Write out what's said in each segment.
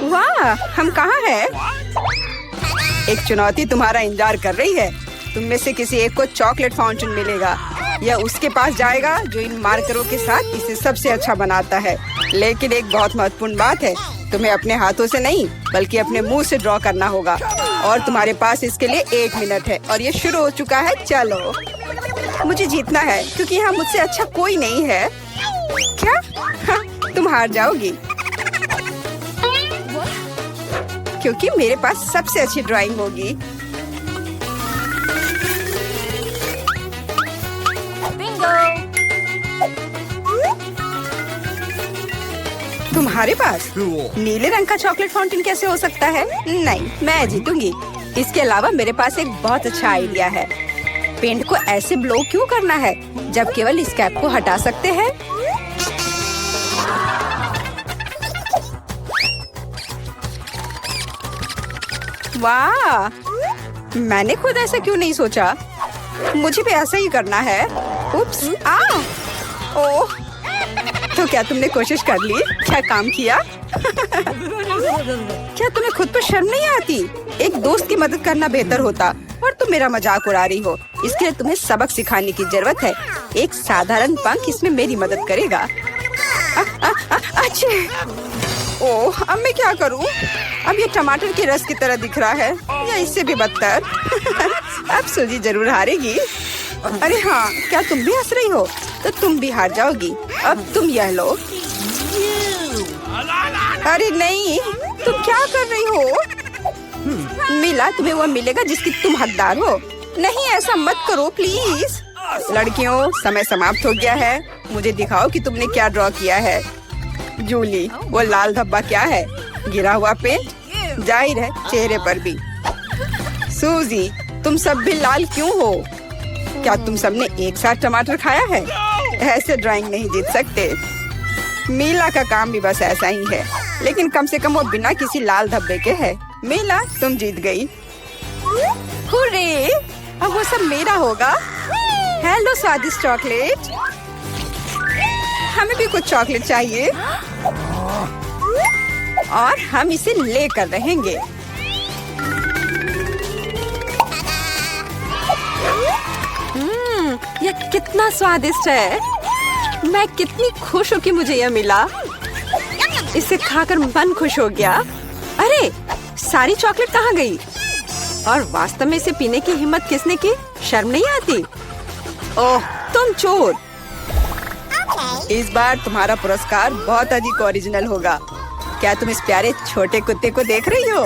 वाह, हम कहाँ हैं? एक चुनौती तुम्हारा इंतजार कर रही है। तुम में से किसी एक को चॉकलेट फाउंटेन मिलेगा। यह उसके पास जाएगा जो इन मार्करों के साथ इसे सबसे अच्छा बनाता है। लेकिन एक बहुत महत्वपूर्ण बात है, तुम्हें अपने हाथों से नहीं बल्कि अपने मुंह से ड्रॉ करना होगा। और तुम्हारे पास इसके लिए 1 मिनट है और ये शुरू हो चुका है। चलो, मुझे जीतना है क्योंकि यहाँ मुझसे अच्छा कोई नहीं है। क्या? हाँ, तुम हार जाओगी क्योंकि मेरे पास सबसे अच्छी ड्राइंग होगी। तुम्हारे पास नीले रंग का चॉकलेट फाउंटेन कैसे हो सकता है? नहीं, मैं जीतूंगी। इसके अलावा मेरे पास एक बहुत अच्छा आइडिया है। पेंट को ऐसे ब्लो क्यों करना है जब केवल इस कैप को हटा सकते हैं? वाह, मैंने खुद ऐसा क्यों नहीं सोचा? मुझे भी ऐसा ही करना है। उप्स, ओह, तो क्या तुमने कोशिश कर ली? क्या काम किया? क्या तुम्हें खुद पर शर्म नहीं आती? एक दोस्त की मदद करना बेहतर होता और तुम मेरा मजाक उड़ा रही हो। इसके लिए तुम्हें सबक सिखाने की जरूरत है। एक साधारण पंख इसमें मेरी मदद करेगा। अच्छे, ओह, अब मैं क्या करूं? अब ये टमाटर के रस की तरह दिख रहा है या इससे भी बदतर। अब सूजी जरूर हारेगी। अरे हाँ, क्या तुम भी हंस रही हो? तो तुम भी हार जाओगी। अब तुम यह लो। अरे नहीं, तुम क्या कर रही हो? मिला तुम्हें वो मिलेगा जिसकी तुम हकदार हो। नहीं, ऐसा मत करो प्लीज। लड़कियों, समय समाप्त हो गया है। मुझे दिखाओ कि तुमने क्या ड्रॉ किया है। जूली, वो लाल धब्बा क्या है? गिरा हुआ पेंट? जाहिर है, चेहरे पर भी। सूजी, तुम सब भी लाल क्यों हो? क्या तुम सबने एक साथ टमाटर खाया है? ऐसे ड्राइंग नहीं जीत सकते। मीला का काम भी बस ऐसा ही है, लेकिन कम से कम वो बिना किसी लाल धब्बे के है। मीला, तुम जीत गई। हुर्रे! अब वो सब मेरा होगा। हेलो स्वादिष्ट चॉकलेट, हमें भी कुछ चॉकलेट चाहिए और हम इसे लेकर रहेंगे। यह कितना स्वादिष्ट है। मैं कितनी खुश हूँ कि मुझे यह मिला। इसे खाकर मन खुश हो गया। अरे, सारी चॉकलेट कहाँ गई? और वास्तव में इसे पीने की हिम्मत किसने की? शर्म नहीं आती? ओह, तुम चोर। इस बार तुम्हारा पुरस्कार बहुत अधिक ओरिजिनल होगा। क्या तुम इस प्यारे छोटे कुत्ते को देख रही हो?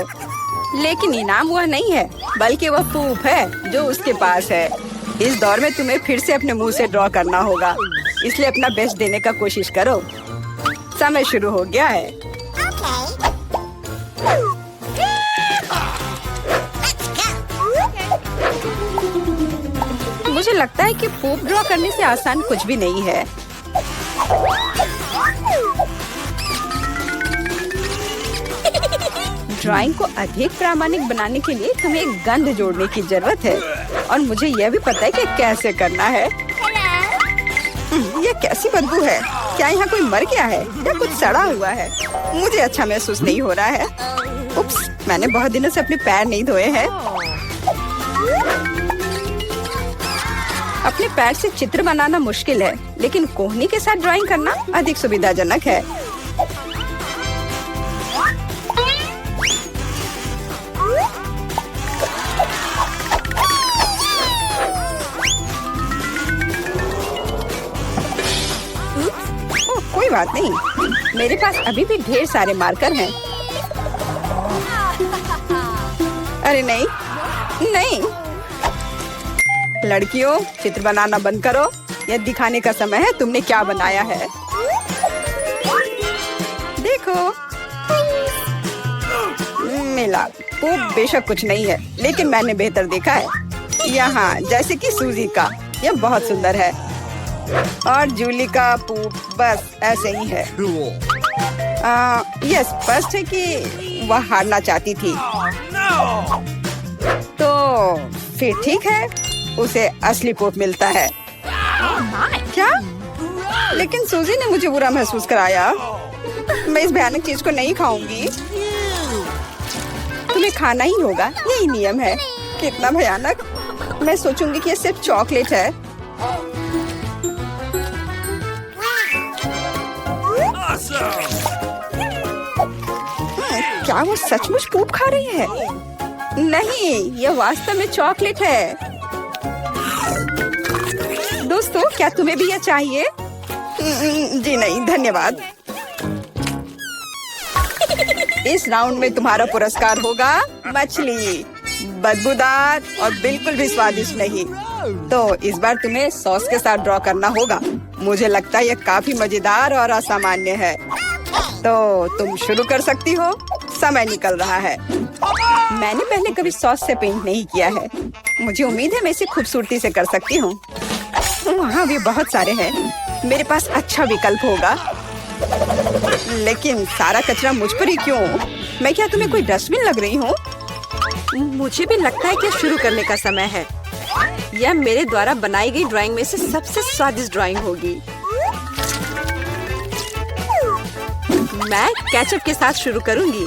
लेकिन इनाम वह नहीं है, बल्कि वह पूप है जो उसके पास है। इस दौर में तुम्हें फिर से अपने मुंह से ड्रॉ करना होगा, इसलिए अपना बेस्ट देने का कोशिश करो। समय शुरू हो गया है। मुझे लगता है कि पूप ड्रॉ करने से आसान कुछ भी नहीं है। ड्राइंग को अधिक प्रामाणिक बनाने के लिए तुम्हें एक गंध जोड़ने की जरूरत है और मुझे यह भी पता है कि कैसे करना है। यह कैसी बदबू है? क्या यहाँ कोई मर गया है या कुछ सड़ा हुआ है? मुझे अच्छा महसूस नहीं हो रहा है। उप्स, मैंने बहुत दिनों से अपने पैर नहीं धोए हैं। अपने पैर से चित्र बनाना मुश्किल है, लेकिन कोहनी के साथ ड्राइंग करना अधिक सुविधाजनक है। कोई बात नहीं, मेरे पास अभी भी ढेर सारे मार्कर हैं। अरे नहीं, नहीं। लड़कियों, चित्र बनाना बंद करो। यह दिखाने का समय है तुमने क्या बनाया है। देखो, मिला। वो बेशक कुछ नहीं है, लेकिन मैंने बेहतर देखा है। यहाँ जैसे कि सूजी का, यह बहुत सुंदर है। और जूली का पूप बस ऐसे ही है। यह स्पष्ट है कि वह हारना चाहती थी। तो फिर ठीक है, उसे असली पूप मिलता है। क्या? लेकिन सूजी ने मुझे बुरा महसूस कराया। मैं इस भयानक चीज को नहीं खाऊंगी। तुम्हें खाना ही होगा, यही नियम है। कितना भयानक। मैं सोचूंगी कि ये सिर्फ चॉकलेट है। क्या वो सचमुच पूप खा रही है? नहीं, ये वास्तव में चॉकलेट है। दोस्तों, क्या तुम्हें भी यह चाहिए? जी नहीं, धन्यवाद। इस राउंड में तुम्हारा पुरस्कार होगा मछली, बदबूदार और बिल्कुल भी स्वादिष्ट नहीं। तो इस बार तुम्हें सॉस के साथ ड्रॉ करना होगा। मुझे लगता है यह काफी मजेदार और असामान्य है। तो तुम शुरू कर सकती हो, समय निकल रहा है। मैंने पहले कभी सॉस से पेंट नहीं किया है। मुझे उम्मीद है मैं इसे खूबसूरती से कर सकती हूँ। वहाँ भी बहुत सारे हैं। मेरे पास अच्छा विकल्प होगा। लेकिन सारा कचरा मुझ पर ही क्यों? मैं क्या तुम्हें कोई डस्टबिन लग रही हूँ? मुझे भी लगता है कि शुरू करने का समय है। यह मेरे द्वारा बनाई गई ड्राइंग में से सबसे स्वादिष्ट ड्राइंग होगी। मैं केचप के साथ शुरू करूंगी।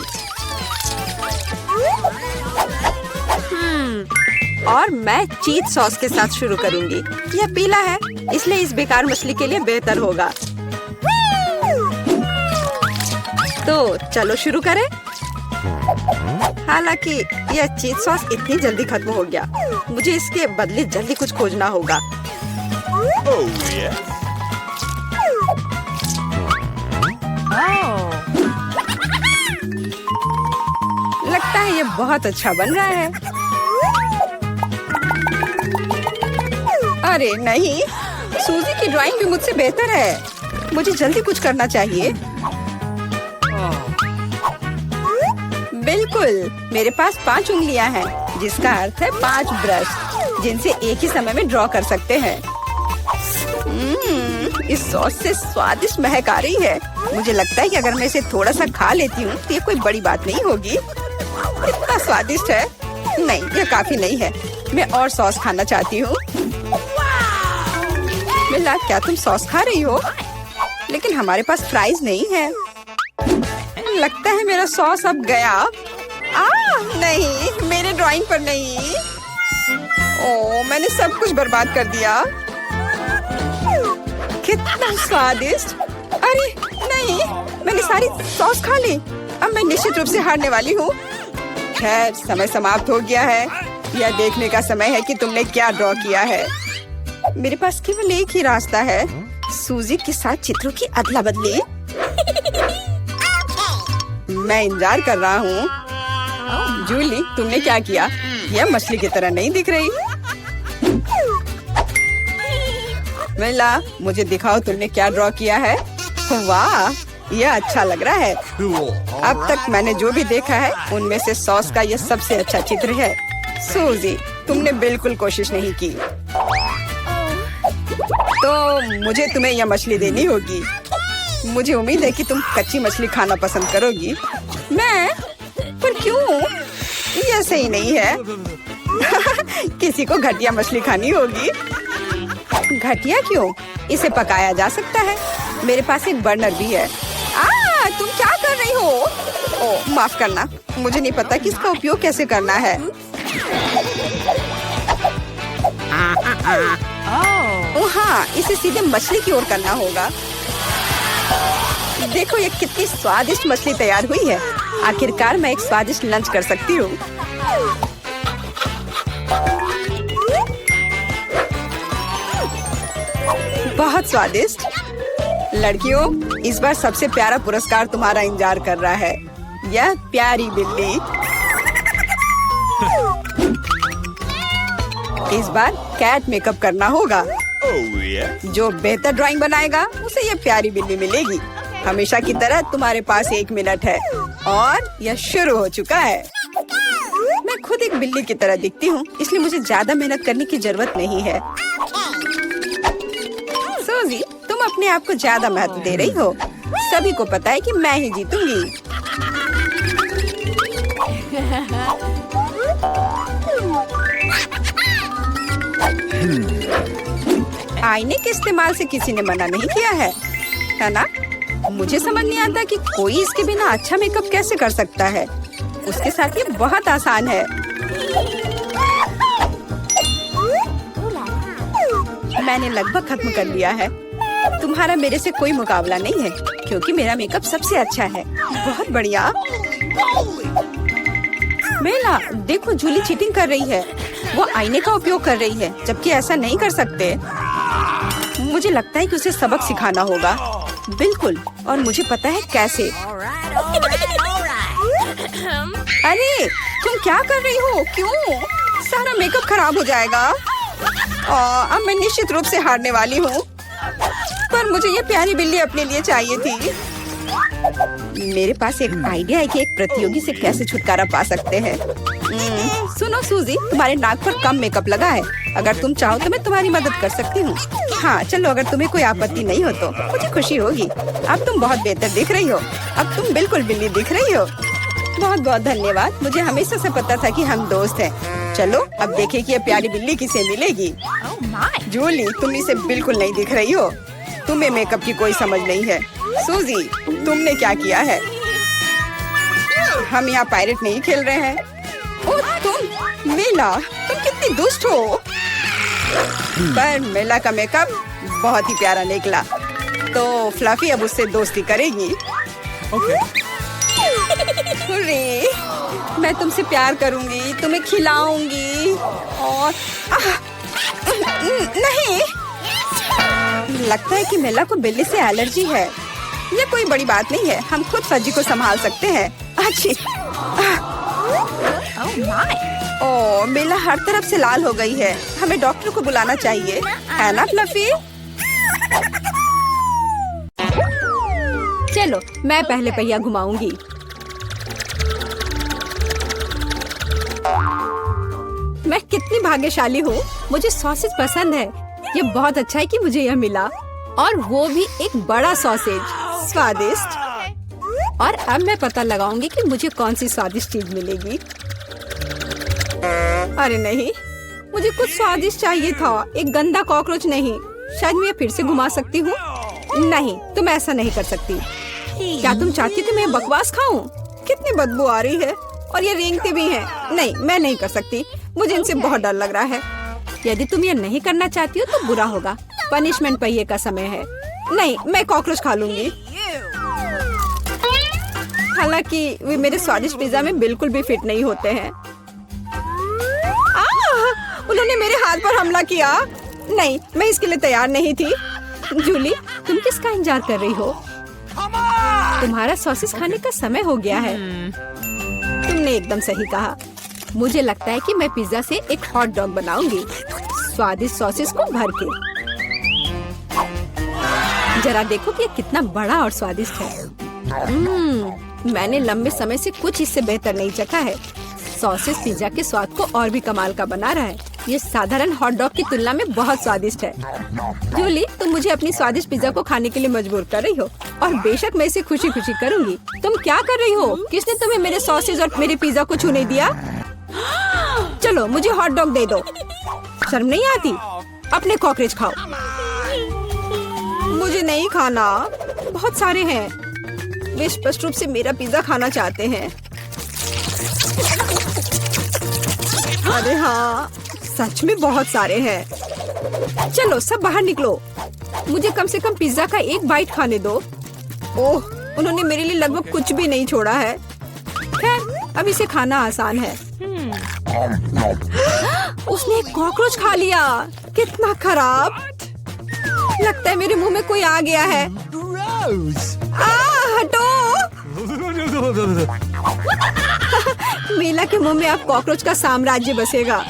और मैं चीज सॉस के साथ शुरू करूंगी। यह पीला है, इसलिए इस बेकार मछली के लिए बेहतर होगा। तो चलो शुरू करें। हालांकि यह चीज सॉस इतनी जल्दी खत्म हो गया। मुझे इसके बदले जल्दी कुछ खोजना होगा। लगता है ये बहुत अच्छा बन रहा है। अरे नहीं, सूजी की ड्राइंग भी मुझसे बेहतर है। मुझे जल्दी कुछ करना चाहिए। बिल्कुल, मेरे पास 5 उंगलियां हैं, जिसका अर्थ है 5 ब्रश, जिनसे एक ही समय में ड्रॉ कर सकते हैं। इस सॉस से स्वादिष्ट महक आ रही है। मुझे लगता है कि अगर मैं इसे थोड़ा सा खा लेती हूँ तो ये कोई बड़ी बात नहीं होगी। इतना स्वादिष्ट है। नहीं, यह काफी नहीं है। मैं और सॉस खाना चाहती हूँ। मिला, क्या तुम सॉस खा रही हो? लेकिन हमारे पास फ्राइज नहीं है। लगता है मेरा सॉस अब गया। नहीं, मेरे ड्राइंग पर नहीं। ओह, मैंने सब कुछ बर्बाद कर दिया। कितना स्वादिष्ट। अरे नहीं, मैंने सारी सॉस खा ली। अब मैं निश्चित रूप से हारने वाली हूँ। खैर, समय समाप्त हो गया है। यह देखने का समय है कि तुमने क्या ड्रॉ किया है। मेरे पास केवल एक ही रास्ता है, सूजी के साथ चित्रों की अदला बदली। मैं इंतजार कर रहा हूँ। जूली, तुमने क्या किया? यह मछली की तरह नहीं दिख रही। मिला, मुझे दिखाओ तुमने क्या ड्रॉ किया है। वाह, यह अच्छा लग रहा है। अब तक मैंने जो भी देखा है उनमें से सॉस का यह सबसे अच्छा चित्र है। सूजी, तुमने बिल्कुल कोशिश नहीं की। तो मुझे तुम्हें यह मछली देनी होगी। मुझे उम्मीद है कि तुम कच्ची मछली खाना पसंद करोगी। मैं? पर क्यों? यह सही नहीं है। किसी को घटिया मछली खानी होगी। घटिया क्यों? इसे पकाया जा सकता है। मेरे पास एक बर्नर भी है। तुम क्या कर रही हो? ओह, माफ करना, मुझे नहीं पता कि इसका उपयोग कैसे करना है। ओह हाँ, इसे सीधे मछली की ओर करना होगा। देखो ये कितनी स्वादिष्ट मछली तैयार हुई है। आखिरकार मैं एक स्वादिष्ट लंच कर सकती हूँ। बहुत स्वादिष्ट। लड़कियों, इस बार सबसे प्यारा पुरस्कार तुम्हारा इंतजार कर रहा है। यह प्यारी बिल्ली। इस बार कैट मेकअप करना होगा। जो बेहतर ड्राइंग बनाएगा उसे यह प्यारी बिल्ली मिलेगी। हमेशा की तरह तुम्हारे पास 1 मिनट है और यह शुरू हो चुका है। मैं खुद एक बिल्ली की तरह दिखती हूँ, इसलिए मुझे ज्यादा मेहनत करने की जरूरत नहीं है। सूजी, तुम अपने आप को ज्यादा महत्व दे रही हो। सभी को पता है कि मैं ही जीतूंगी। आईने के इस्तेमाल से किसी ने मना नहीं किया है ना? मुझे समझ नहीं आता कि कोई इसके बिना अच्छा मेकअप कैसे कर सकता है। उसके साथ ये बहुत आसान है। मैंने लगभग खत्म कर लिया है। तुम्हारा मेरे से कोई मुकाबला नहीं है क्योंकि मेरा मेकअप सबसे अच्छा है। बहुत बढ़िया। मेला, देखो जूली चीटिंग कर रही है। वो आईने का उपयोग कर रही है जबकि ऐसा नहीं कर सकते। मुझे लगता है कि उसे सबक सिखाना होगा। बिल्कुल, और मुझे पता है कैसे। अरे तुम क्या कर रही हो? क्यों? सारा मेकअप खराब हो जाएगा। अब मैं निश्चित रूप से हारने वाली हूँ। पर मुझे ये प्यारी बिल्ली अपने लिए चाहिए थी। मेरे पास एक आइडिया है कि एक प्रतियोगी से कैसे छुटकारा पा सकते हैं। सुनो सूजी, तुम्हारे नाक पर कम मेकअप लगा है। अगर तुम चाहो तो मैं तुम्हारी मदद कर सकती हूँ। हाँ चलो, अगर तुम्हें कोई आपत्ति नहीं हो तो मुझे खुशी होगी। अब तुम बहुत बेहतर दिख रही हो। अब तुम बिल्कुल बिल्ली दिख रही हो। बहुत बहुत धन्यवाद। मुझे हमेशा से पता था कि हम दोस्त हैं। चलो अब देखें कि ये प्यारी बिल्ली किसे मिलेगी। जूली, तुम इसे बिल्कुल नहीं दिख रही हो। तुम्हें मेकअप की कोई समझ नहीं है। सूजी, तुमने क्या किया है? हम यहाँ पायरेट नहीं खेल रहे हैं। ओह तुम मेला, तुम कितनी दुष्ट हो। पर मेला का मेकअप बहुत ही प्यारा निकला। तो फ्लफी अब उससे दोस्ती करेगी। हुर्रे, मैं तुमसे प्यार करूंगी, तुम्हें खिलाऊंगी और नहीं, लगता है कि मेला को बिल्ली से एलर्जी है। ये कोई बड़ी बात नहीं है, हम खुद फज्जी को संभाल सकते हैं। अच्छी। ओह, मेला हर तरफ से लाल हो गई है। हमें डॉक्टर को बुलाना चाहिए, है ना फ्लफी? चलो, मैं पहले पहिया घुमाऊंगी। मैं कितनी भाग्यशाली हूँ। मुझे सॉसेज पसंद है। ये बहुत अच्छा है कि मुझे यह मिला, और वो भी एक बड़ा सॉसेज। स्वादिष्ट। और अब मैं पता लगाऊंगी कि मुझे कौन सी स्वादिष्ट चीज मिलेगी। अरे नहीं, मुझे कुछ स्वादिष्ट चाहिए था, एक गंदा कॉकरोच नहीं। शायद मैं फिर से घुमा सकती हूँ। नहीं, तुम ऐसा नहीं कर सकती। क्या तुम चाहती थी मैं बकवास खाऊं? कितनी बदबू आ रही है, और ये रेंगते भी हैं। नहीं, मैं नहीं कर सकती। मुझे इनसे बहुत डर लग रहा है। यदि तुम ये नहीं करना चाहती हो तो बुरा होगा। पनिशमेंट पहिए का समय है। नहीं, मैं कॉकरोच खा लूंगी। हालांकि वे मेरे स्वादिष्ट पिज्जा में बिल्कुल भी फिट नहीं होते हैं। उन्होंने मेरे हाथ पर हमला किया। नहीं, मैं इसके लिए तैयार नहीं थी। जूली, तुम किसका इंतजार कर रही हो? तुम्हारा सॉसेस खाने का समय हो गया है। तुमने एकदम सही कहा। मुझे लगता है कि मैं पिज्जा से एक हॉट डॉग बनाऊंगी, स्वादिष्ट सॉसेस को भर के। जरा देखो कि ये कितना बड़ा और स्वादिष्ट है। मैंने लंबे समय से कुछ इससे बेहतर नहीं चखा है। सॉसेस पिज्जा के स्वाद को और भी कमाल का बना रहा है। ये साधारण हॉट डॉग की तुलना में बहुत स्वादिष्ट है। जूली, तुम मुझे अपनी स्वादिष्ट पिज्जा को खाने के लिए मजबूर कर रही हो, और बेशक मैं इसे खुशी खुशी करूंगी। तुम क्या कर रही हो? किसने तुम्हें मेरे सॉसेज और मेरे पिज्जा को छूने दिया? चलो, मुझे हॉट डॉग दे दो। शर्म नहीं आती? अपने कॉकरोच खाओ। मुझे नहीं खाना, बहुत सारे हैं। वे स्पष्ट रूप से मेरा पिज्जा खाना चाहते हैं। अरे हाँ, सच में बहुत सारे हैं। चलो सब बाहर निकलो। मुझे कम से कम पिज्जा का एक बाइट खाने दो। ओह, उन्होंने मेरे लिए लगभग कुछ भी नहीं छोड़ा है। खैर, अब इसे खाना आसान है। उसने एक कॉकरोच खा लिया। कितना खराब। लगता है मेरे मुंह में कोई आ गया है। हटो। मेला के मुंह में अब कॉकरोच का साम्राज्य बसेगा।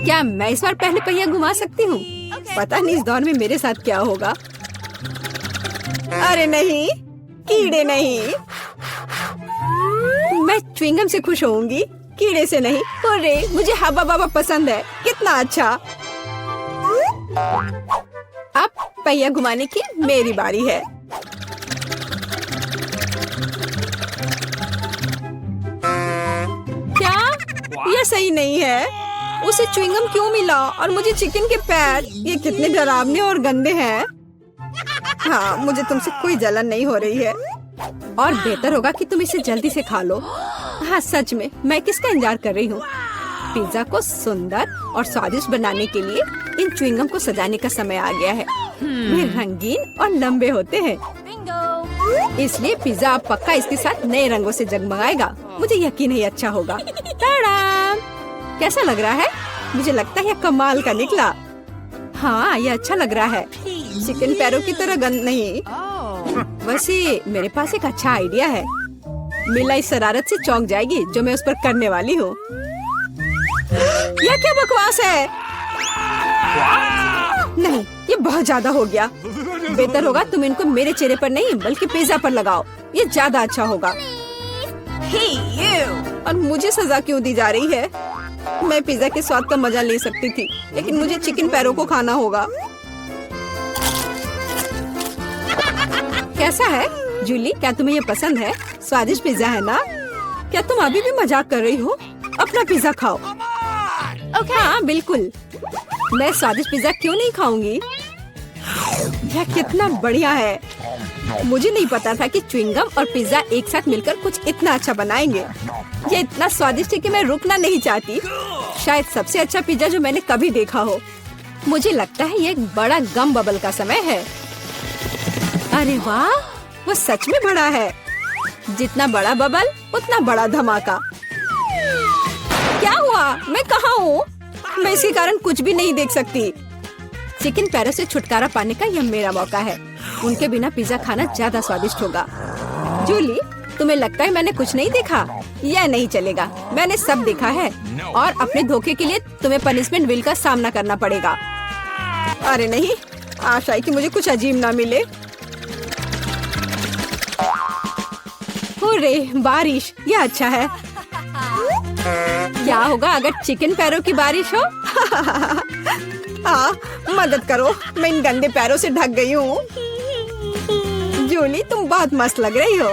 क्या मैं इस बार पहले पहिया घुमा सकती हूँ? पता नहीं इस दौर में मेरे साथ क्या होगा। अरे नहीं, कीड़े नहीं। मैं च्युइंगम से खुश होऊंगी, कीड़े से नहीं। अरे मुझे हब्बा बाबा पसंद है। कितना अच्छा। अब पहिया घुमाने की मेरी बारी है। क्या यह सही नहीं है? उसे च्युइंगम क्यों मिला और मुझे चिकन के पैर? ये कितने डरावने और गंदे हैं। हाँ, मुझे तुमसे कोई जलन नहीं हो रही है। और बेहतर होगा कि तुम इसे जल्दी से खा लो। हाँ सच में, मैं किसका इंतजार कर रही हूँ। पिज्जा को सुंदर और स्वादिष्ट बनाने के लिए इन च्युइंगम को सजाने का समय आ गया है। वे रंगीन और लंबे होते हैं, इसलिए पिज्जा अब पक्का इसके साथ नए रंगों से जगमगाएगा। मुझे यकीन है अच्छा होगा। टाडा! कैसा लग रहा है? मुझे लगता है यह कमाल का निकला। हाँ, ये अच्छा लग रहा है। चिकन पैरों की तरह गंद नहीं। वैसे मेरे पास एक अच्छा आइडिया है। मिला इस शरारत से चौंक जाएगी जो मैं उस पर करने वाली हूँ। यह क्या बकवास है? नहीं, ये बहुत ज्यादा हो गया। बेहतर होगा तुम इनको मेरे चेहरे पर नहीं बल्कि पिज्जा पर लगाओ। ये ज्यादा अच्छा होगा। और मुझे सजा क्यों दी जा रही है? मैं पिज्जा के स्वाद का मजा ले सकती थी, लेकिन मुझे चिकन पैरों को खाना होगा। कैसा है जूली? क्या तुम्हें ये पसंद है? स्वादिष्ट पिज्जा है ना? क्या तुम अभी भी मजाक कर रही हो? अपना पिज्जा खाओ। हाँ बिल्कुल, मैं स्वादिष्ट पिज्जा क्यों नहीं खाऊंगी? यह कितना बढ़िया है। मुझे नहीं पता था कि च्युइंगम और पिज्जा एक साथ मिलकर कुछ इतना अच्छा बनाएंगे। ये इतना स्वादिष्ट है कि मैं रुकना नहीं चाहती। शायद सबसे अच्छा पिज्जा जो मैंने कभी देखा हो। मुझे लगता है ये एक बड़ा गम बबल का समय है। अरे वाह, वो सच में बड़ा है। जितना बड़ा बबल उतना बड़ा धमाका। क्या हुआ? मैं कहाँ हूँ? मैं इसके कारण कुछ भी नहीं देख सकती। चिकन पैरों से छुटकारा पाने का यह मेरा मौका है। उनके बिना पिज्जा खाना ज्यादा स्वादिष्ट होगा। जूली, तुम्हें लगता है मैंने कुछ नहीं देखा? यह नहीं चलेगा, मैंने सब देखा है। और अपने धोखे के लिए तुम्हें पनिशमेंट बिल का सामना करना पड़ेगा। अरे नहीं, आशा है कि मुझे कुछ अजीब ना मिले। हुर्रे, बारिश, यह अच्छा है। क्या होगा अगर चिकन पैरों की बारिश हो? मदद करो, मैं इन गंदे पैरों से ढक गई हूँ। जूली, तुम बहुत मस्त लग रही हो।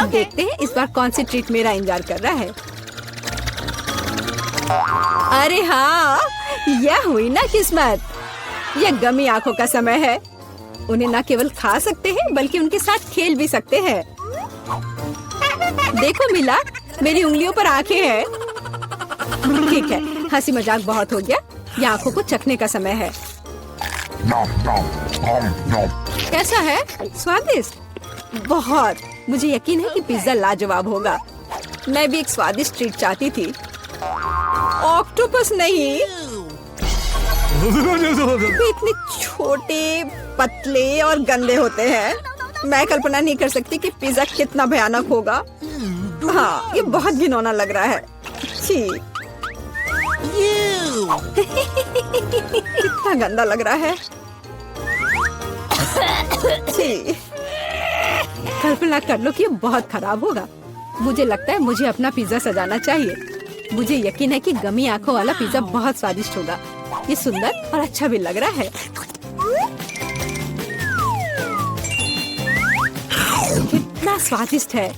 देखते हैं इस बार कौन सी ट्रीट मेरा इंतजार कर रहा है। अरे हाँ, यह हुई ना किस्मत। यह गमी आंखों का समय है। उन्हें न केवल खा सकते हैं बल्कि उनके साथ खेल भी सकते हैं। देखो मिला, मेरी उंगलियों पर आंखें हैं। ठीक है, हंसी मजाक बहुत हो गया। ये आंखों को चखने का समय है। कैसा है? स्वादिष्ट? बहुत। मुझे यकीन है कि पिज्जा लाजवाब होगा। मैं भी एक स्वादिष्ट ट्रीट चाहती थी। ऑक्टोपस नहीं। वे इतने छोटे, पतले और गंदे होते हैं। मैं कल्पना नहीं कर सकती कि पिज्जा कितना भयानक होगा। हाँ, ये बहुत घिनौना लग रहा है। छी। कितना गंदा लग रहा है। छी। कल्पना कर लो कि ये बहुत खराब होगा। मुझे लगता है मुझे अपना पिज्जा सजाना चाहिए। मुझे यकीन है कि गमी आंखों वाला पिज्जा बहुत स्वादिष्ट होगा। ये सुंदर और अच्छा भी लग रहा है। कितना स्वादिष्ट है।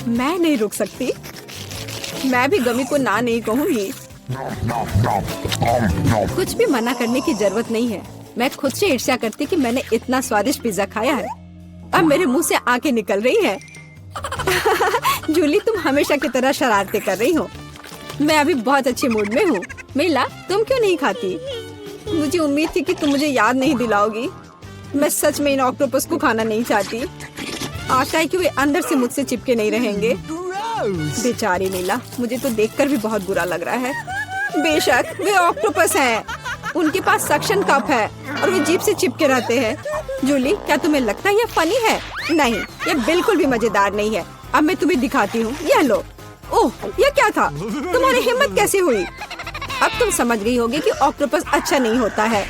मैं नहीं रुक सकती। मैं भी गमी को ना नहीं कहूँगी। कुछ भी मना करने की जरूरत नहीं है। मैं खुद से ईर्ष्या करती कि मैंने इतना स्वादिष्ट पिज्जा खाया है। अब मेरे मुंह से आंखें निकल रही है। जूली, तुम हमेशा की तरह शरारतें कर रही हो। मैं अभी बहुत अच्छे मूड में हूँ। मिला, तुम क्यों नहीं खाती? मुझे उम्मीद थी कि तुम मुझे याद नहीं दिलाओगी। मैं सच में इन ऑक्टोपस को खाना नहीं चाहती। आशा है कि वे अंदर से मुझसे चिपके नहीं रहेंगे। बेचारी नीला, मुझे तो देखकर भी बहुत बुरा लग रहा है। बेशक वे ऑक्टोपस हैं। उनके पास सक्शन कप है और वे जीभ से चिपके रहते हैं। जूली, क्या तुम्हें लगता है यह फनी है? नहीं, यह बिल्कुल भी मजेदार नहीं है। अब मैं तुम्हें दिखाती हूँ। यह लो। ओह, यह क्या था? तुम्हारी हिम्मत कैसे हुई? अब तुम समझ गई होगी कि ऑक्टोपस अच्छा नहीं होता है।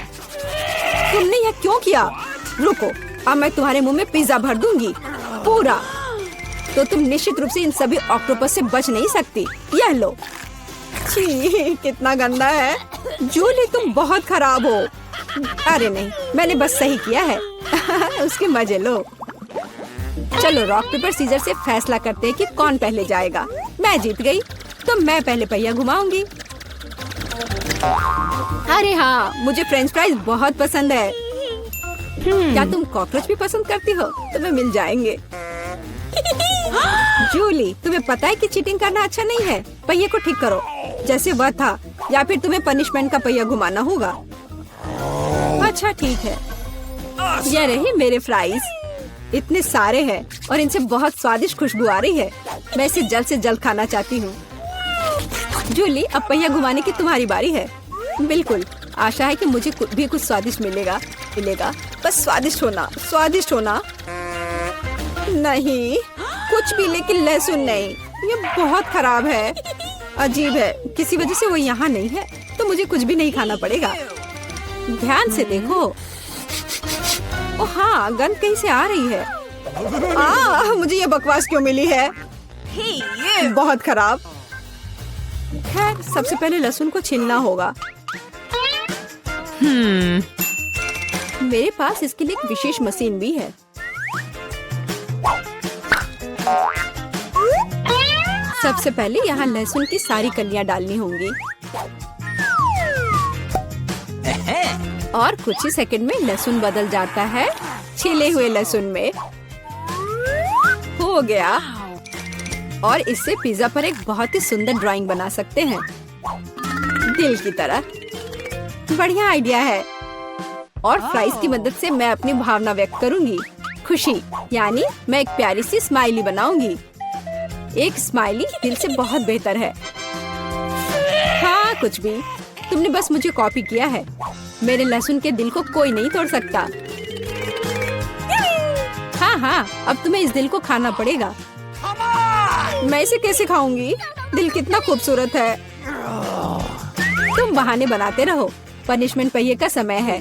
तुमने यह क्यों किया? रुको, अब मैं तुम्हारे मुंह में पिज्जा भर दूंगी, पूरा। तो तुम निश्चित रूप से इन सभी ऑक्टोपस से बच नहीं सकती। यह लो। छी, कितना गंदा है। जूली, तुम बहुत खराब हो। अरे नहीं, मैंने बस सही किया है। उसके मजे लो। चलो रॉक पेपर सीजर से फैसला करते हैं कि कौन पहले जाएगा। मैं जीत गई, तो मैं पहले पहिया घुमाऊंगी। अरे हाँ, मुझे फ्रेंच फ्राइज बहुत पसंद है। क्या तुम कॉकरोच भी पसंद करती हो? तुम्हें मिल जाएंगे। जूली, तुम्हें पता है कि चीटिंग करना अच्छा नहीं है। पहिए को ठीक करो जैसे वह था, या फिर तुम्हें पनिशमेंट का पहिया घुमाना होगा। अच्छा ठीक है। ये रही मेरे फ्राइज। इतने सारे हैं और इनसे बहुत स्वादिष्ट खुशबू आ रही है। मैं इसे जल्द से जल्द खाना चाहती हूँ। जूली, अब पहिया घुमाने की तुम्हारी बारी है। बिल्कुल, आशा है कि मुझे भी कुछ स्वादिष्ट मिलेगा। बस स्वादिष्ट होना। नहीं, कुछ भी, लेकिन लहसुन नहीं। ये बहुत खराब है। अजीब है, किसी वजह से वो यहाँ नहीं है, तो मुझे कुछ भी नहीं खाना पड़ेगा। ध्यान से देखो। ओ हाँ, गंध कहीं से आ रही है। मुझे ये बकवास क्यों मिली है? बहुत खराब। खैर, सबसे पहले लहसुन को छीलना होगा। मेरे पास इसके लिए एक विशेष मशीन भी है। सबसे पहले यहाँ लहसुन की सारी कलियां डालनी होंगी और कुछ ही सेकंड में लहसुन बदल जाता है छिले हुए लहसुन में। हो गया। और इससे पिज्जा पर एक बहुत ही सुंदर ड्राइंग बना सकते हैं, दिल की तरह। बढ़िया आइडिया है। और फ्राइज की मदद से मैं अपनी भावना व्यक्त करूंगी। खुशी, यानी मैं एक प्यारी सी स्माइली बनाऊंगी। एक स्माइली दिल से बहुत बेहतर है। हाँ, कुछ भी, तुमने बस मुझे कॉपी किया है। मेरे लहसुन के दिल को कोई नहीं तोड़ सकता। हाँ, अब तुम्हें इस दिल को खाना पड़ेगा। मैं इसे कैसे खाऊंगी? दिल कितना खूबसूरत है। तुम बहाने बनाते रहो। पनिशमेंट पहिए का समय है।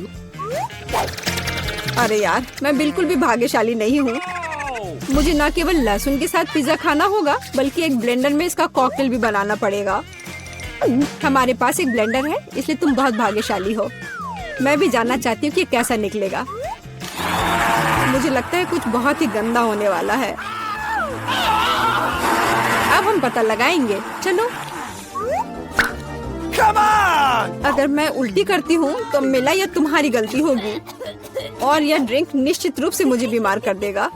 अरे यार, मैं बिल्कुल भी भाग्यशाली नहीं हूँ। मुझे न केवल लहसुन के साथ पिज्जा खाना होगा, बल्कि एक ब्लेंडर में इसका कॉकटेल भी बनाना पड़ेगा। हमारे पास एक ब्लेंडर है, इसलिए तुम बहुत भाग्यशाली हो। मैं भी जानना चाहती हूँ कि कैसा निकलेगा। मुझे लगता है कुछ बहुत ही गंदा होने वाला है। अब हम पता लगाएंगे। चलो। अगर मैं उल्टी करती हूँ तो मिला यह तुम्हारी गलती होगी और यह ड्रिंक निश्चित रूप से मुझे बीमार कर देगा।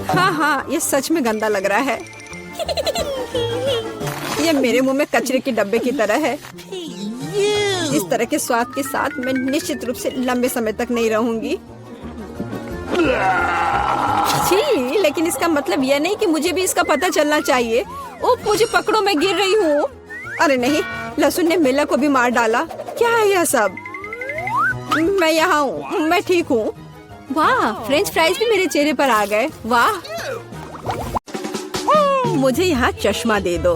हाँ, यह सच में गंदा लग रहा है। यह मेरे मुंह में कचरे के डब्बे की तरह है। इस तरह के स्वाद के साथ मैं निश्चित रूप से लंबे समय तक नहीं रहूंगी। छी, लेकिन इसका मतलब यह नहीं कि मुझे भी इसका पता चलना चाहिए। ओह, मुझे पकड़ो, मैं गिर रही हूँ। अरे नहीं, लहसुन ने मिला को भी मार डाला। क्या है यह सब? मैं यहाँ हूँ, मैं ठीक हूँ। वाह, फ्रेंच फ्राइज भी मेरे चेहरे पर आ गए। वाह। मुझे यहाँ चश्मा दे दो।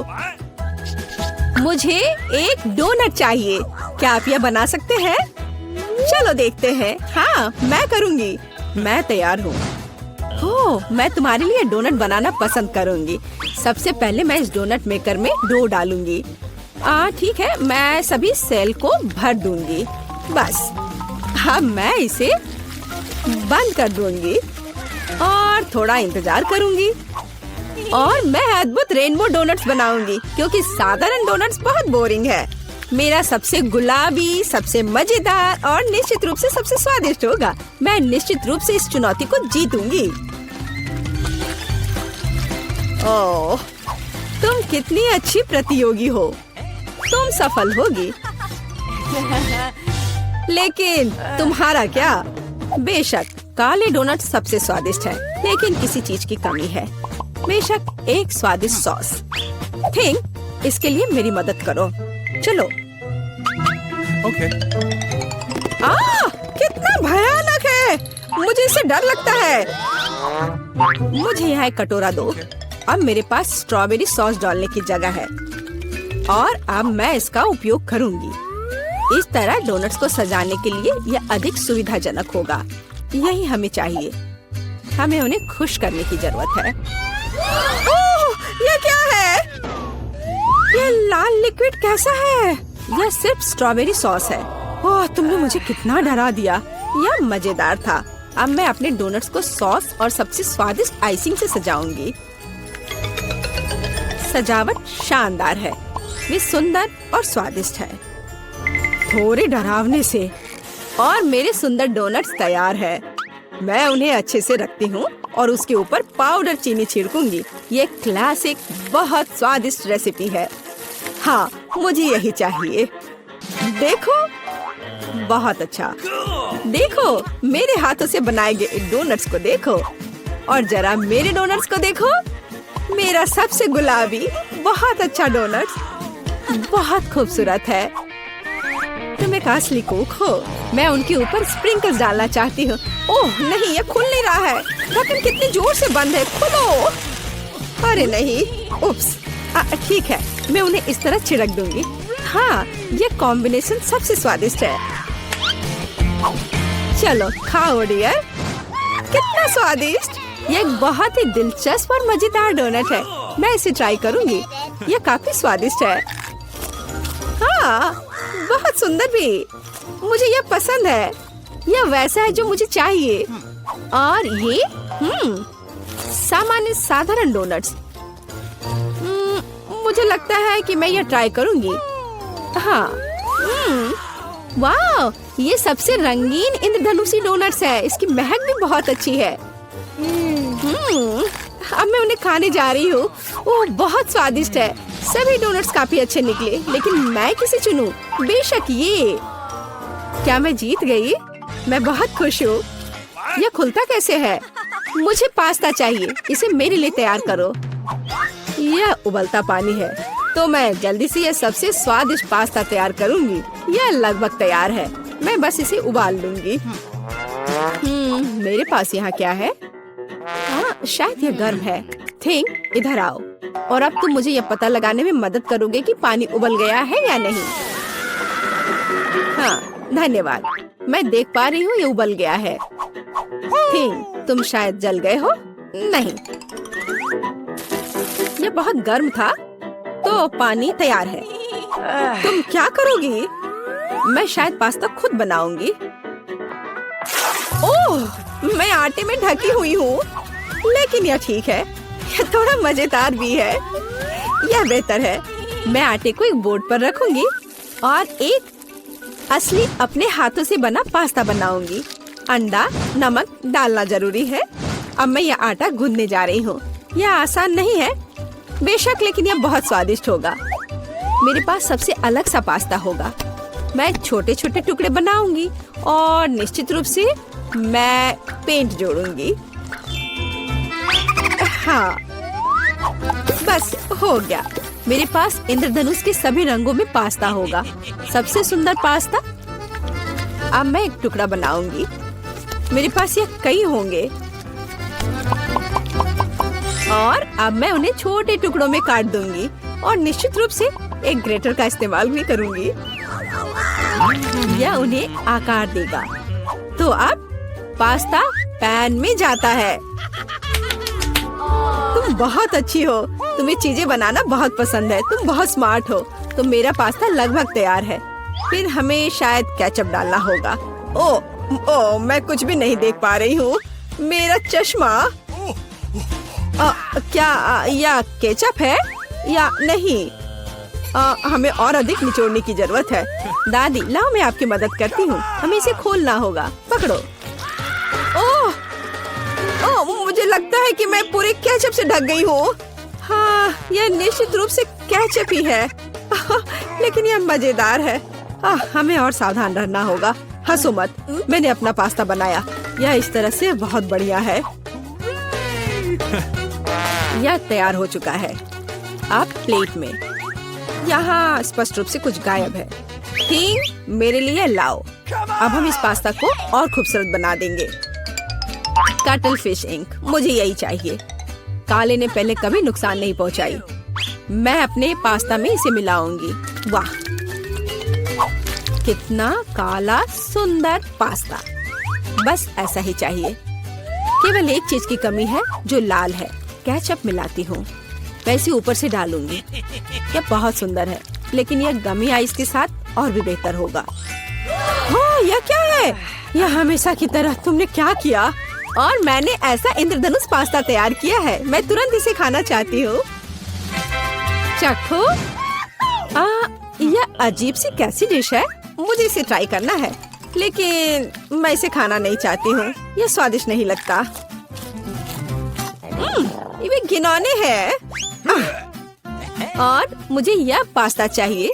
मुझे एक डोनट चाहिए। क्या आप यह बना सकते हैं? चलो देखते हैं। हाँ, मैं करूँगी। मैं तैयार हूँ। ओह, मैं तुम्हारे लिए डोनट बनाना पसंद करूँगी। सबसे पहले मैं इस डोनट मेकर में डो डालूंगी। ठीक है, मैं सभी सेल को भर दूंगी। बस अब मैं इसे बंद कर दूंगी और थोड़ा इंतजार करूंगी और मैं अद्भुत रेनबो डोनट्स बनाऊंगी, क्योंकि साधारण डोनट्स बहुत बोरिंग है। मेरा सबसे गुलाबी, सबसे मजेदार और निश्चित रूप से सबसे स्वादिष्ट होगा। मैं निश्चित रूप से इस चुनौती को जीतूंगी। ओह, तुम कितनी अच्छी प्रतियोगी हो। तुम सफल होगी। लेकिन तुम्हारा क्या? बेशक काले डोनट सबसे स्वादिष्ट है, लेकिन किसी चीज की कमी है। बेशक एक स्वादिष्ट सॉस। थिंक, इसके लिए मेरी मदद करो। चलो। ओके। कितना भयानक है। मुझे इससे डर लगता है। मुझे यहाँ एक कटोरा दो। अब मेरे पास स्ट्रॉबेरी सॉस डालने की जगह है और अब मैं इसका उपयोग करूंगी। इस तरह डोनट्स को सजाने के लिए यह अधिक सुविधाजनक होगा। यही हमें चाहिए। हमें उन्हें खुश करने की जरूरत है। ओह, यह क्या है? यह लाल लिक्विड कैसा है? यह सिर्फ स्ट्रॉबेरी सॉस है। ओह, तुमने मुझे कितना डरा दिया। यह मजेदार था। अब मैं अपने डोनट्स को सॉस और सबसे स्वादिष्ट आइसिंग से सजाऊंगी। सजावट शानदार है। वे सुंदर और स्वादिष्ट है। थोड़े डरावने से। और मेरे सुंदर डोनट्स तैयार है। मैं उन्हें अच्छे से रखती हूँ और उसके ऊपर पाउडर चीनी छिड़कूंगी। ये क्लासिक बहुत स्वादिष्ट रेसिपी है। हाँ, मुझे यही चाहिए। देखो, बहुत अच्छा। देखो, मेरे हाथों से बनाए गए डोनट्स को देखो और जरा मेरे डोनट्स को देखो। मेरा सबसे गुलाबी बहुत अच्छा डोनट्स बहुत खूबसूरत है। तुम एक असली कुक हो। मैं उनके ऊपर स्प्रिंकल्स डालना चाहती हूँ। ओह नहीं, ये खुल नहीं रहा है। ढक्कन कितनी जोर से बंद है, खोलो। अरे नहीं, उप्स। ठीक है, मैं उन्हें इस तरह छिड़क दूंगी। हाँ, ये कॉम्बिनेशन सबसे स्वादिष्ट है। चलो खाओ डियर। कितना स्वादिष्ट। ये एक बहुत ही दिलचस्प और मजेदार डोनट है। मैं इसे ट्राई करूंगी। ये काफी स्वादिष्ट है। हाँ, बहुत सुंदर भी। मुझे यह पसंद है। यह वैसा है जो मुझे चाहिए। और ये सामान्य साधारण डोनट्स। मुझे लगता है कि मैं यह ट्राई करूंगी। हाँ, वाह, ये सबसे रंगीन इंद्रधनुषी डोनट्स है। इसकी महक भी बहुत अच्छी है। अब मैं उन्हें खाने जा रही हूँ। ओह, बहुत स्वादिष्ट है। सभी डोनट्स काफी अच्छे निकले, लेकिन मैं किसे चुनूं? बेशक ये। क्या मैं जीत गई? मैं बहुत खुश हूँ। यह खुलता कैसे है? मुझे पास्ता चाहिए। इसे मेरे लिए तैयार करो। यह उबलता पानी है, तो मैं जल्दी से यह सबसे स्वादिष्ट पास्ता तैयार करूंगी। यह लगभग तैयार है। मैं बस इसे उबाल लूंगी। मेरे पास यहाँ क्या है? हाँ, शायद यह गर्म है। थिंक, इधर आओ। और अब तुम मुझे यह पता लगाने में मदद करोगे कि पानी उबल गया है या नहीं। हाँ, धन्यवाद। मैं देख पा रही हूँ ये उबल गया है। थिंक, तुम शायद जल गए हो। नहीं, ये बहुत गर्म था, तो पानी तैयार है। तुम क्या करोगी? मैं शायद पास्ता खुद बनाऊंगी। ओह, मैं आटे में ढकी हुई हूँ, लेकिन यह ठीक है। यह थोड़ा मजेदार भी है। यह बेहतर है। मैं आटे को एक बोर्ड पर रखूंगी और एक असली अपने हाथों से बना पास्ता बनाऊंगी। अंडा, नमक डालना जरूरी है। अब मैं यह आटा गूंदने जा रही हूँ। यह आसान नहीं है बेशक, लेकिन यह बहुत स्वादिष्ट होगा। मेरे पास सबसे अलग सा पास्ता होगा। मैं छोटे छोटे टुकड़े बनाऊंगी और निश्चित रूप से मैं पेंट जोड़ूंगी। हाँ, बस हो गया। मेरे पास इंद्रधनुष के सभी रंगों में पास्ता होगा। सबसे सुंदर पास्ता। अब मैं एक टुकड़ा बनाऊंगी। मेरे पास ये कई होंगे और अब मैं उन्हें छोटे टुकड़ों में काट दूंगी और निश्चित रूप से एक ग्रेटर का इस्तेमाल भी करूंगी। यह उन्हें आकार देगा। तो अब पास्ता पैन में जाता है। तुम बहुत अच्छी हो। तुम्हें चीजें बनाना बहुत पसंद है। तुम बहुत स्मार्ट हो। तो मेरा पास्ता लगभग तैयार है। फिर हमें शायद केचप डालना होगा। ओह, मैं कुछ भी नहीं देख पा रही हूँ। मेरा चश्मा। क्या यह केचप है या नहीं? हमें और अधिक निचोड़ने की जरूरत है। दादी, लाओ मैं आपकी मदद करती हूँ। हमें इसे खोलना होगा। पकड़ो। ओह, मुझे लगता है कि मैं पूरे केचप से ढक गई हूँ। हाँ, यह निश्चित रूप से केचप ही है। लेकिन यह मजेदार है। हमें और सावधान रहना होगा। हंसो मत, मैंने अपना पास्ता बनाया। यह इस तरह से बहुत बढ़िया है। यह तैयार हो चुका है। अब प्लेट में। यहाँ स्पष्ट रूप से कुछ गायब है। थिंग, मेरे लिए लाओ। अब हम इस पास्ता को और खूबसूरत बना देंगे। कटल फिश इंक, मुझे यही चाहिए। काले ने पहले कभी नुकसान नहीं पहुंचाई। मैं अपने पास्ता में इसे मिलाऊंगी। वाह, कितना काला सुंदर पास्ता। बस ऐसा ही चाहिए। केवल एक चीज की कमी है जो लाल है। केचप मिलाती हूँ। मैं इसे ऊपर से डालूंगी। यह बहुत सुंदर है, लेकिन यह गमी आइस के साथ और भी बेहतर होगा। हाँ, यह क्या है? यह हमेशा की तरह तुमने क्या किया? और मैंने ऐसा इंद्रधनुष पास्ता तैयार किया है। मैं तुरंत इसे खाना चाहती हूँ। चखो। यह अजीब सी कैसी डिश है? मुझे इसे ट्राई करना है। लेकिन मैं इसे खाना नहीं चाहती हूँ। ये स्वादिष्ट नहीं लगता। ये भी घिनौने है। और मुझे यह पास्ता चाहिए।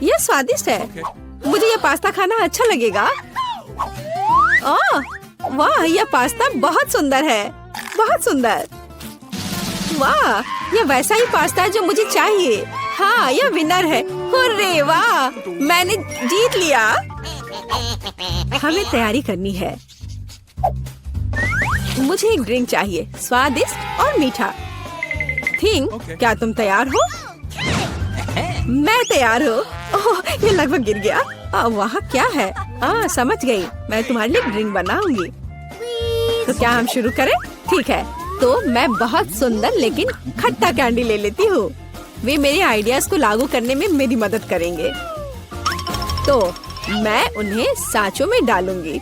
यह स्वादिष्ट है। मुझे यह पास्ता खाना अच्छा लगेगा। वाह, यह पास्ता बहुत सुंदर है, बहुत सुंदर। वाह, यह वैसा ही पास्ता है जो मुझे चाहिए। हाँ, यह विनर है। हुर्रे, वाह, मैंने जीत लिया। हमें तैयारी करनी है। मुझे एक ड्रिंक चाहिए, स्वादिष्ट और मीठा। थिंग, क्या तुम तैयार हो? मैं तैयार हूँ। ओह, ये लगभग गिर गया। वहाँ क्या है? समझ गई। मैं तुम्हारे लिए ड्रिंक बनाऊंगी। तो क्या हम शुरू करें? ठीक है। तो मैं बहुत सुंदर लेकिन खट्टा कैंडी ले लेती हूँ। वे मेरे आइडियाज को लागू करने में मेरी मदद करेंगे। तो मैं उन्हें सांचों में डालूंगी।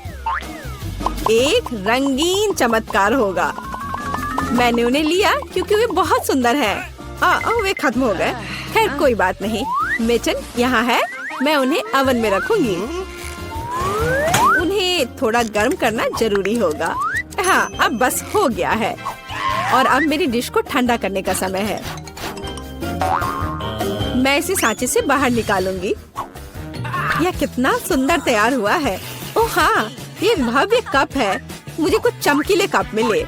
एक रंगीन चमत्कार होगा। मैंने उन्हें लिया क्योंकि वे बहुत सुंदर हैं। वे खत्म हो गए। खैर, कोई बात नहीं। मेचन यहाँ है। मैं उन्हें ओवन में रखूंगी। उन्हें थोड़ा गर्म करना जरूरी होगा। हाँ, अब बस हो गया है। और अब मेरी डिश को ठंडा करने का समय है। मैं इसे सांचे से बाहर निकालूंगी। यह कितना सुंदर तैयार हुआ है। ओह हाँ, ये भव्य कप है। मुझे कुछ चमकीले कप मिले।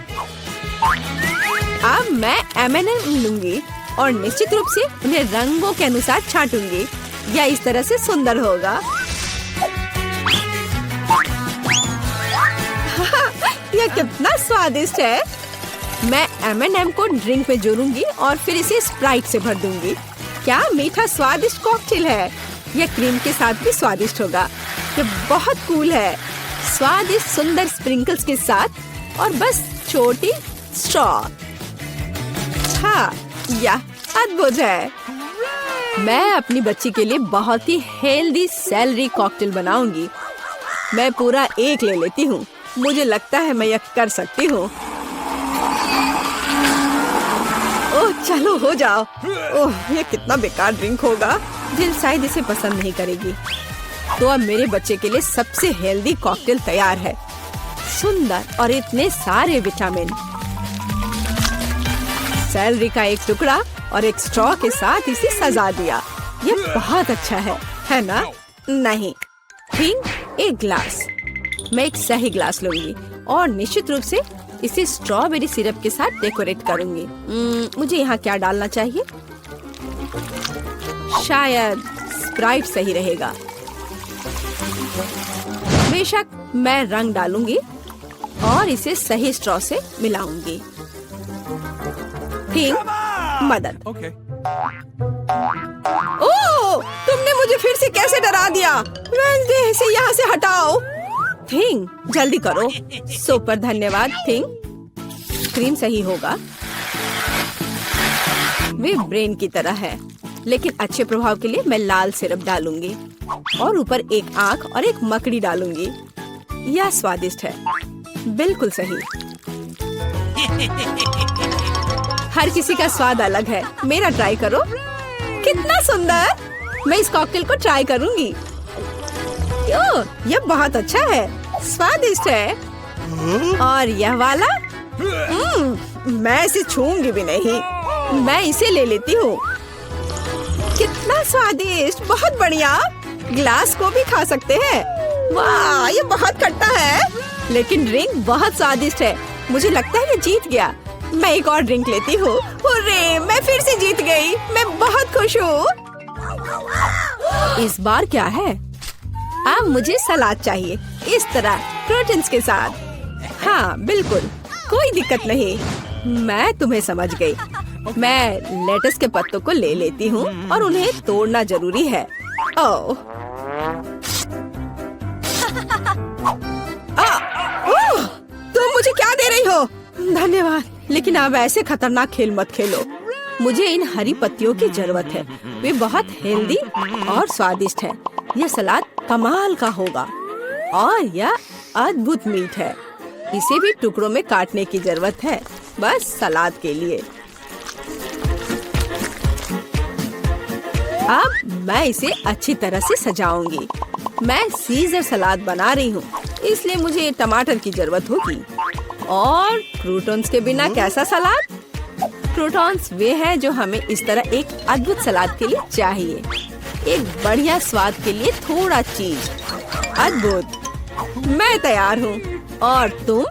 अब मैं M&M लूंगी और निश्चित रूप से उन्हें रंगों के अनुसार छांटूंगी। यह इस तरह से सुंदर होगा। यह कितना स्वादिष्ट है। मैं M&M को ड्रिंक में जोड़ूंगी और फिर इसे स्प्राइट से भर दूंगी। क्या मीठा स्वादिष्ट कॉकटेल है। यह क्रीम के साथ भी स्वादिष्ट होगा। यह बहुत कूल है। स्वादिष्ट सुंदर स्प्रिंकल्स के साथ और बस छोटी स्ट्रॉ। हाँ, यह अद्भुत है। मैं अपनी बच्ची के लिए बहुत ही हेल्दी सेलरी कॉकटेल बनाऊंगी। मैं पूरा एक ले लेती हूँ। मुझे लगता है मैं यह कर सकती हूँ। ओह, चलो हो जाओ। ओह, यह कितना बेकार ड्रिंक होगा। जिल शायद इसे पसंद नहीं करेगी। तो अब मेरे बच्चे के लिए सबसे हेल्दी कॉकटेल तैयार है। सुंदर और इतने सारे विटामिन। सेलरी का एक टुकड़ा और एक स्ट्रॉ के साथ इसे सजा दिया। ये बहुत अच्छा है ना? नहीं। थिंग, एक ग्लास। मैं एक सही ग्लास लूंगी और निश्चित रूप से इसे स्ट्रॉबेरी सिरप के साथ डेकोरेट करूंगी। मुझे यहाँ क्या डालना चाहिए? शायद स्प्राइट सही रहेगा। बेशक, मैं रंग डालूंगी और इसे सही स्ट्रॉ से मिलाऊंगी। थिंग, मदद। ओह, तुमने मुझे फिर से कैसे डरा दिया? वेंसडे, इसे यहाँ से हटाओ। थिंग, जल्दी करो। सुपर धन्यवाद थिंग। क्रीम सही होगा। वे ब्रेन की तरह है, लेकिन अच्छे प्रभाव के लिए मैं लाल सिरप डालूंगी और ऊपर एक आंख और एक मकड़ी डालूंगी। यह स्वादिष्ट है। बिल्कुल सही। हर किसी का स्वाद अलग है। मेरा ट्राई करो। कितना सुंदर। मैं इस कॉकटेल को ट्राई करूंगी। यह बहुत अच्छा है। स्वादिष्ट है। और यह वाला? मैं इसे छूंगी भी नहीं। मैं इसे ले लेती हूँ। कितना स्वादिष्ट। बहुत बढ़िया। ग्लास को भी खा सकते हैं। वाह, ये बहुत खट्टा है, लेकिन ड्रिंक बहुत स्वादिष्ट है। मुझे लगता है ये जीत गया। मैं एक और ड्रिंक लेती हूँ। हुर्रे, मैं फिर से जीत गई। मैं बहुत खुश हूँ। इस बार क्या है? अब मुझे सलाद चाहिए, इस तरह प्रोटीन्स के साथ। हाँ बिल्कुल, कोई दिक्कत नहीं। मैं तुम्हें समझ गई। मैं लेटस के पत्तों को ले लेती हूँ और उन्हें तोड़ना जरूरी है। ओह, तुम मुझे क्या दे रही हो? धन्यवाद, लेकिन अब ऐसे खतरनाक खेल मत खेलो। मुझे इन हरी पत्तियों की जरूरत है। वे बहुत हेल्दी और स्वादिष्ट है। यह सलाद कमाल का होगा और यह अद्भुत मीठ है। इसे भी टुकड़ों में काटने की जरूरत है, बस सलाद के लिए। अब मैं इसे अच्छी तरह से सजाऊंगी। मैं सीजर सलाद बना रही हूँ, इसलिए मुझे टमाटर की जरूरत होगी। और क्रूटॉन्स के बिना कैसा सलाद? क्रूटॉन्स वे हैं जो हमें इस तरह एक अद्भुत सलाद के लिए चाहिए। एक बढ़िया स्वाद के लिए थोड़ा चीज। अद्भुत। मैं तैयार हूँ। और तुम?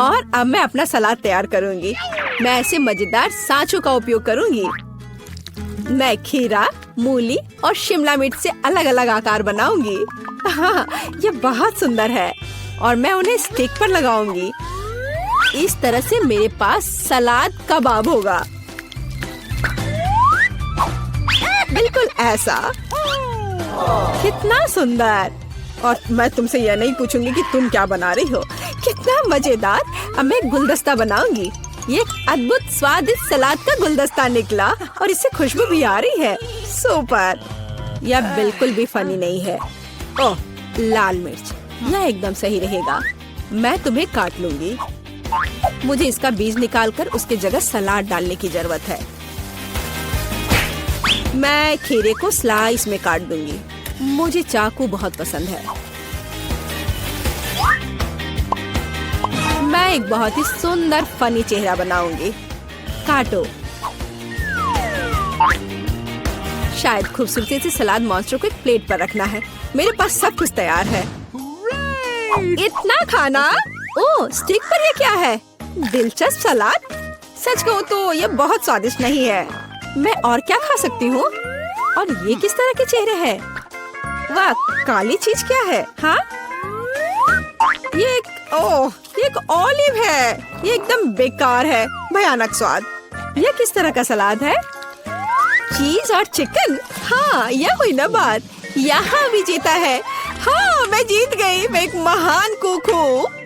और अब मैं अपना सलाद तैयार करूँगी। मैं ऐसे मजेदार सांचों का उपयोग करूँगी। मैं खीरा, मूली और शिमला मिर्च से अलग अलग आकार बनाऊंगी। हाँ, ये बहुत सुंदर है और मैं उन्हें स्टिक पर लगाऊंगी। इस तरह से मेरे पास सलाद कबाब होगा। बिल्कुल ऐसा। कितना सुंदर। और मैं तुमसे यह नहीं पूछूंगी कि तुम क्या बना रही हो। कितना मजेदार। अब मैं गुलदस्ता बनाऊंगी। ये एक अद्भुत स्वादिष्ट सलाद का गुलदस्ता निकला और इससे खुशबू भी आ रही है। सुपर। यह बिल्कुल भी फनी नहीं है। ओह, लाल मिर्च, यह एकदम सही रहेगा। मैं तुम्हें काट लूंगी। मुझे इसका बीज निकालकर उसके जगह सलाद डालने की जरूरत है। मैं खीरे को स्लाइस में काट दूंगी। मुझे चाकू बहुत पसंद है। मैं एक बहुत ही सुंदर फनी चेहरा बनाऊंगी। काटो। शायद खूबसूरती से सलाद मॉन्स्टर को एक प्लेट पर रखना है। मेरे पास सब कुछ तैयार है। इतना खाना? ओह, स्टिक पर ये क्या है? दिलचस्प सलाद। सच कहूँ तो ये बहुत स्वादिष्ट नहीं है। मैं और क्या खा सकती हूँ? और ये किस तरह के चेहरे हैं? वाह, काली चीज क्या है? हाँ, ये एक ऑलिव है। ये एकदम बेकार है। भयानक स्वाद। ये किस तरह का सलाद है? चीज और चिकन। हाँ, यह हुई ना बात। यहाँ भी जीता है। हाँ, मैं जीत गई। मैं एक महान कुक हूँ।